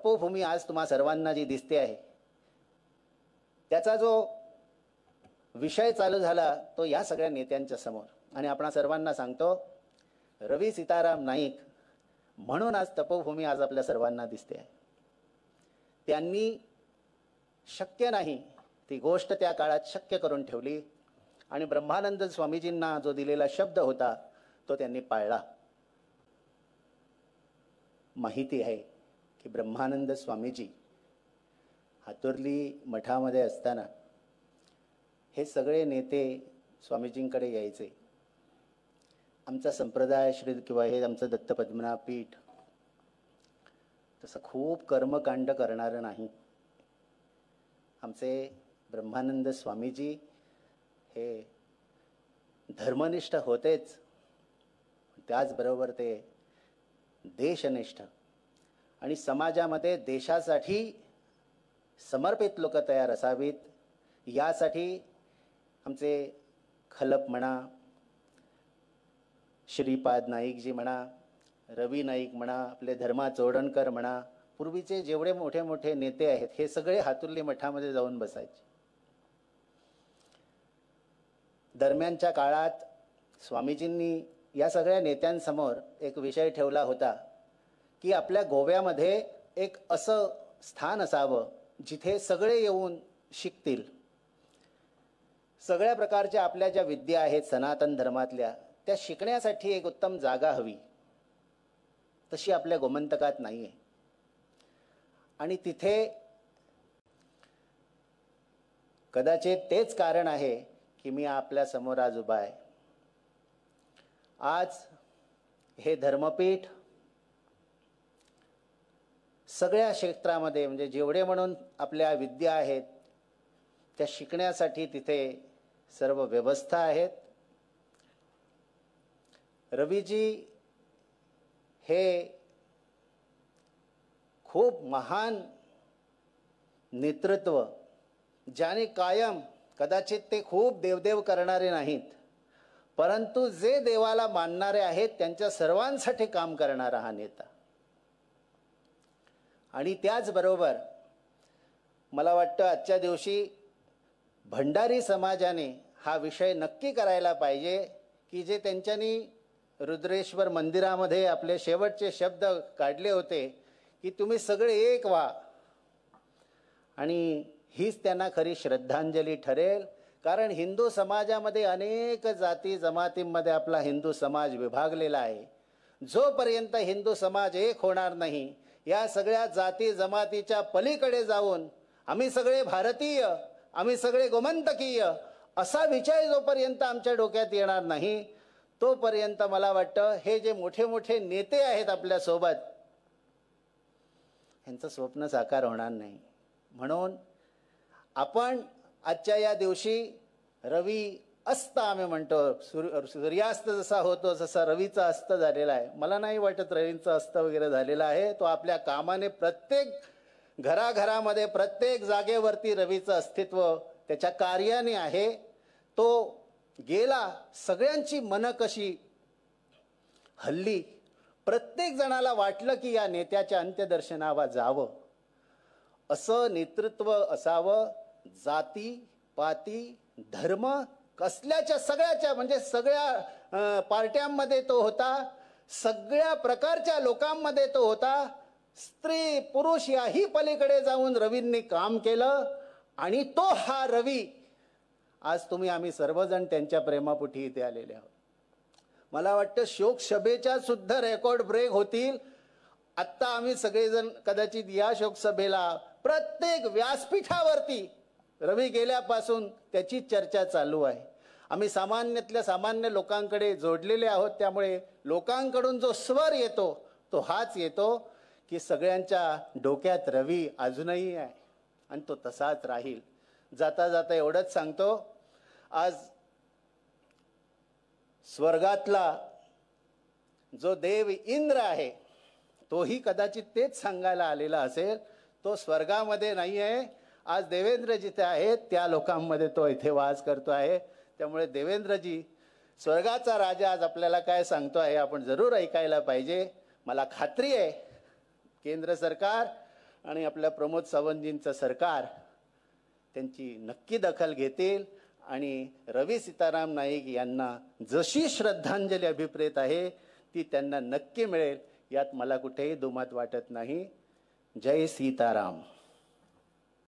तपोभूमी आज तुम्हा सर्वांना जी दिसते आहे, त्याचा जो विषय चालू झाला तो या सगळ्या नेत्यांच्या समोर. आणि आपणा सर्वांना सांगतो, रवी सीताराम नाईक म्हणून आज तपोभूमी आज आपल्या सर्वांना दिसते आहे. त्यांनी शक्य नाही ती गोष्ट त्या काळात शक्य करून ठेवली आणि ब्रह्मानंद स्वामीजींना जो दिलेला शब्द होता तो त्यांनी पाळला. माहिती आहे की ब्रह्मानंद स्वामीजी हातुर्ली मठामध्ये असताना हे सगळे नेते स्वामीजींकडे यायचे. आमचा संप्रदाय श्री किंवा हे आमचं दत्त पद्मनाभ पीठ तसं खूप कर्मकांड करणारं नाही. आमचे ब्रह्मानंद स्वामीजी हे धर्मनिष्ठ होतेच, त्याचबरोबर ते देशनिष्ठ आणि समाजामध्ये देशासाठी समर्पित लोक तयार असावीत यासाठी आमचे खलप म्हणा, श्रीपाद नाईकजी म्हणा, रवी नाईक म्हणा, आपले धर्मा चोडणकर म्हणा, पूर्वीचे जेवढे मोठे मोठे नेते आहेत हे सगळे हातुर्ली मठामध्ये जाऊन बसायचे. दरम्यानच्या काळात स्वामीजींनी या सगळ्या नेत्यांसमोर एक विषय ठेवला होता की आपल्या गोव्यामध्ये एक असं स्थान असावं जिथे सगळे येऊन शिकतील. सगळ्या प्रकारच्या आपल्या ज्या विद्या आहेत सनातन धर्मातल्या त्या शिकण्यासाठी एक उत्तम जागा हवी. तशी आपल्या गोमंतकात नाही आहे. आणि तिथे कदाचित तेच कारण आहे की मी आपल्या समोर आज उभा आहे. आज हे धर्मपीठ सगळ्या क्षेत्रामध्ये म्हणजे जेवढे म्हणून आपल्या विद्या आहेत त्या शिकण्यासाठी तिथे सर्व व्यवस्था आहेत. रवीजी हे खूप महान नेतृत्व, ज्याने कायम कदाचित ते खूप देवदेव करणारे नाहीत, परंतु जे देवाला मानणारे आहेत त्यांच्या सर्वांसाठी काम करणारा हा नेता. आणि त्याचबरोबर मला वाटतं आजच्या दिवशी भंडारी समाजाने हा विषय नक्की करायला पाहिजे की जे त्यांच्यानी रुद्रेश्वर मंदिरामध्ये आपले शेवटचे शब्द काढले होते की तुम्ही सगळे एक व्हा, आणि हीच त्यांना खरी श्रद्धांजली ठरेल. कारण हिंदू समाजामध्ये अनेक जाती जमातींमध्ये आपला हिंदू समाज विभागलेला आहे. जोपर्यंत हिंदू समाज एक होणार नाही, या सगळ्या जाती जमातीच्या पलीकडे जाऊन आम्ही सगळे भारतीय, आम्ही सगळे गोमंतकीय असा विचार जोपर्यंत आमच्या डोक्यात येणार नाही, तोपर्यंत मला वाटतं हे जे मोठे मोठे नेते आहेत आपल्यासोबत ह्यांचं स्वप्न साकार होणार नाही. म्हणून आपण आजच्या या दिवशी रवी अस्त आम्ही म्हणतो, सूर्यास्त जसा होतो जसा रवीचा अस्त झालेला आहे. मला नाही वाटत रवींचा अस्त वगैरे झालेला आहे. तो आपल्या कामाने प्रत्येक घराघरामध्ये प्रत्येक जागेवरती रवीचं अस्तित्व त्याच्या कार्याने आहे. तो गेला, सगळ्यांची मनं कशी हल्ली, प्रत्येक जणाला वाटलं की या नेत्याच्या अंत्यदर्शनावा जावं, असं नेतृत्व असावं. जाती पाती धर्म कसल्याच्या सगळ्याच्या म्हणजे सगळ्या पार्ट्यांमध्ये तो होता, सगळ्या प्रकारच्या लोकांमध्ये तो होता. स्त्री पुरुष याही पलीकडे जाऊन रवींनी काम केलं. आणि तो हा रवी आज तुम्ही आम्ही सर्वजण त्यांच्या प्रेमापोटी इथे आलेले आहोत. मला वाटतं शोक सभेच्या सुद्धा रेकॉर्ड ब्रेक होतील. आत्ता आम्ही सगळेजण कदाचित या शोकसभेला प्रत्येक व्यासपीठावरती रवी गेल्यापासून त्याची चर्चा चालू आहे. आम्ही सामान्यातल्या सामान्य लोकांकडे जोडलेले आहोत, त्यामुळे लोकांकडून जो स्वर येतो तो हाच येतो की सगळ्यांच्या डोक्यात रवी अजूनही आहे आणि तो तसाच राहील. जाता जाता एवढंच सांगतो, आज स्वर्गातला जो देव इंद्र आहे तोही कदाचित तेच सांगायला आलेला असेल. तो स्वर्गामध्ये नाही आहे, आज देवेंद्र जिथे आहेत त्या लोकांमध्ये तो इथे वास करतो आहे. त्यामुळे देवेंद्रजी स्वर्गाचा राजा आज आपल्याला काय सांगतो आहे आपण जरूर ऐकायला पाहिजे. मला खात्री आहे केंद्र सरकार आणि आपल्या प्रमोद सावंतजींचं सरकार त्यांची नक्की दखल घेतील आणि रवी सीताराम नाईक यांना जशी श्रद्धांजली अभिप्रेत आहे ती त्यांना नक्की मिळेल, यात मला कुठेही दुमत वाटत नाही. जय सीताराम.